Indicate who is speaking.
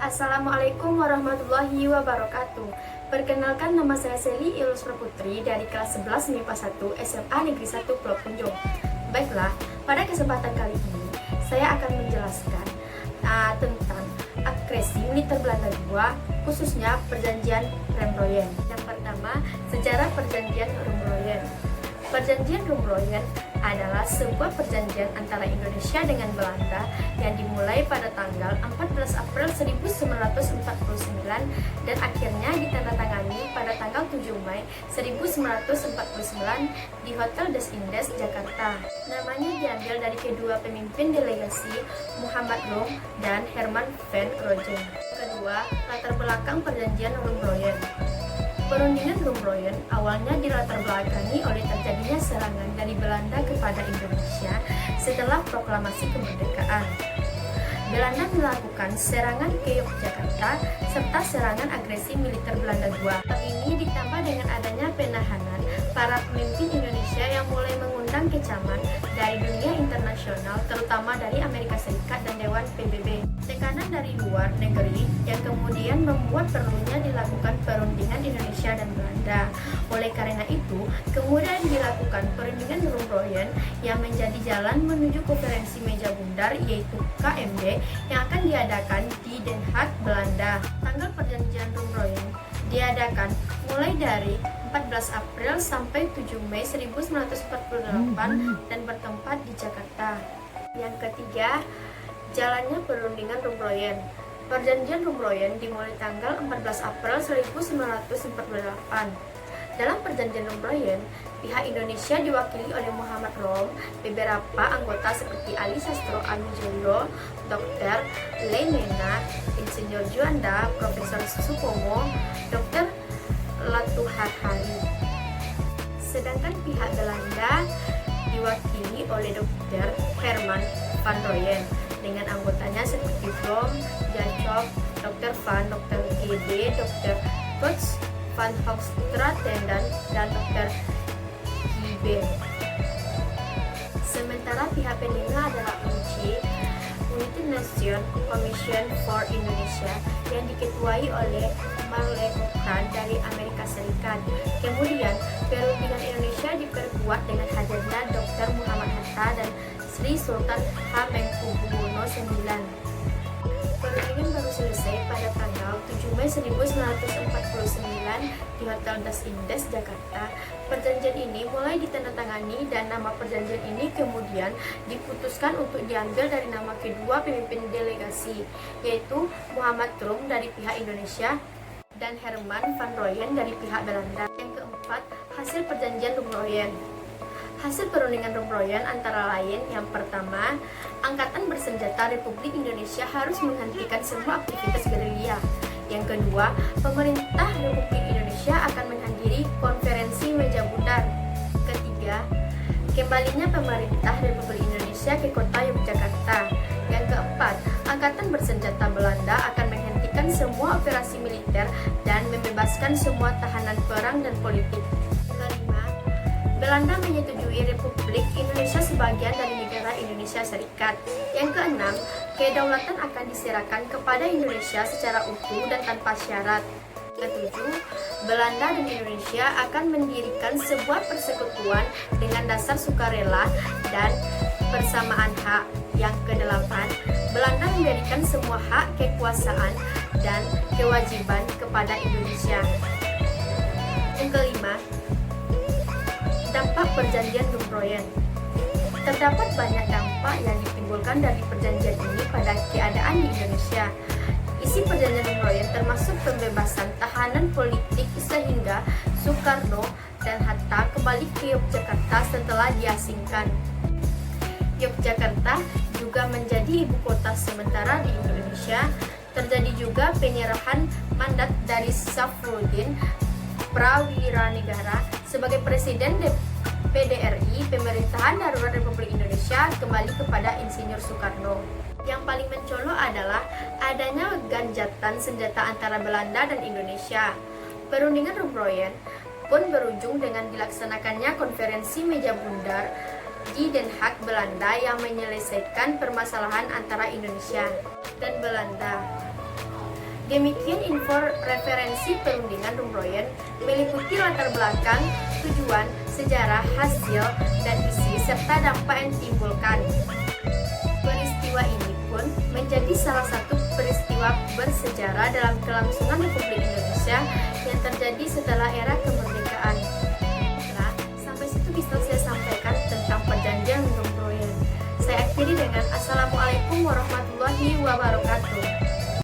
Speaker 1: Assalamualaikum warahmatullahi wabarakatuh. Perkenalkan, nama saya Seli Ilusra Putri dari kelas 11 MIPA 1 SMA Negeri 1 Pulau Punjong. Baiklah, pada kesempatan kali ini saya akan menjelaskan tentang agresi militer Belanda II, khususnya perjanjian Rembrandt. Yang pertama, sejarah perjanjian Rembrandt. Perjanjian Rembrandt adalah sebuah perjanjian antara Indonesia dengan Belanda yang dimulai pada tanggal 14 April 1949 dan akhirnya ditandatangani pada tanggal 7 Mei 1949 di Hotel Des Indes, Jakarta. Namanya diambil dari kedua pemimpin delegasi, Muhammad Rom dan Herman van Rompuy. Kedua, latar belakang perjanjian Rembrandt. Perundingan Rembrandt awalnya dilatar belakangi oleh terjadinya serangan dari Belanda kepada Indonesia setelah proklamasi kemerdekaan. Belanda melakukan serangan ke Yogyakarta serta serangan agresi militer Belanda II. Hal ini ditambah dengan adanya penahanan para pemimpin Indonesia yang mulai mengundang kecaman dari dunia internasional, terutama dari Amerika Serikat dan Dewan PBB. Tekanan dari luar negeri yang kemudian membuat perlunya dilakukan perundingan Indonesia dan Belanda. Oleh karena itu, kemudian dilakukan perundingan Rembrandt yang menjadi jalan menuju konferensi meja bundar, yaitu KMD, yang akan diadakan di Den Haag, Belanda. Tanggal perjanjian Rembrandt diadakan mulai dari 14 April sampai 7 Mei 1948 dan bertempat di Jakarta. Yang ketiga, jalannya perundingan Rembrandt. Perjanjian Rembrandt dimulai tanggal 14 April 1948. Dalam perjanjian Rembrandt, pihak Indonesia diwakili oleh Muhammad Rom, beberapa anggota seperti Ali Sastro Amijoyo, Dr. Lemena, Insinyur Juanda, Profesor Supomo, Dr. Latuharhari. Sedangkan pihak Belanda diwakili oleh Dr. Herman van Rompuy dengan anggotanya seperti Blom, Jacob, Dr. Van, Dr. Gede, Dr. Koch, Van Hoogstraat dan Dr. Giben. Sementara pihak pendengar adalah UNCI, United Nations Commission for Indonesia, yang diketuai oleh Marlene Cochrane dari Amerika Serikat. Kemudian, perundingan Indonesia diperkuat dengan hadirnya Dr. Muhammad Hatta dan Sri Sultan Hamengkubuwono IX. Perundingan baru selesai pada tanggal 7 Mei 1949 di Hotel Des Indes, Jakarta. Perjanjian ini mulai ditandatangani dan nama perjanjian ini kemudian diputuskan untuk diambil dari nama kedua pemimpin delegasi, yaitu Muhammad Rom dari pihak Indonesia dan Herman van Rompuy dari pihak Belanda. Yang keempat, hasil perjanjian Rembrandt. Hasil perundingan Rembrandt antara lain, yang pertama, Angkatan Bersenjata Republik Indonesia harus menghentikan semua aktivitas gerilya. Yang kedua, pemerintah Republik Indonesia akan menghadiri konferensi meja bundar. Ketiga, kembalinya pemerintah Republik Indonesia ke kota Yogyakarta. Yang keempat, Angkatan Bersenjata Belanda akan menghentikan semua operasi militer dan membebaskan semua tahanan perang dan politik. Kelima, Belanda menyetujui Republik Indonesia sebagian dari negara Indonesia Serikat. Yang keenam, kedaulatan akan diserahkan kepada Indonesia secara utuh dan tanpa syarat. Ketujuh, Belanda dan Indonesia akan mendirikan sebuah persekutuan dengan dasar sukarela dan persamaan hak. Yang kedelapan, Belanda memberikan semua hak kekuasaan dan kewajiban kepada Indonesia. Yang kelima, dampak perjanjian Rembrandt. Terdapat banyak dampak yang ditimbulkan dari perjanjian ini pada keadaan di Indonesia. Isi perjanjian Rembrandt termasuk pembebasan tahanan politik sehingga Soekarno dan Hatta kembali ke Yogyakarta setelah diasingkan. Yogyakarta juga menjadi ibu kota sementara di Indonesia. Terjadi juga penyerahan mandat dari Safruddin Prawiranegara sebagai Presiden PDRI, Pemerintahan Darurat Republik Indonesia, kembali kepada Insinyur Soekarno. Yang paling mencolok adalah adanya gencatan senjata antara Belanda dan Indonesia. Perundingan Rembrandt pun berujung dengan dilaksanakannya konferensi meja bundar di Den Haag, Belanda, yang menyelesaikan permasalahan antara Indonesia dan Belanda. Demikian info referensi perundingan Rumroyen meliputi latar belakang, tujuan, sejarah, hasil, dan isi, serta dampak yang ditimbulkan. Peristiwa ini pun menjadi salah satu peristiwa bersejarah dalam kelangsungan Republik Indonesia yang terjadi setelah era kemerdekaan. Nah, sampai situ bisa saya sampaikan tentang perjanjian Rumroyen. Saya akhiri dengan Assalamualaikum warahmatullahi wabarakatuh.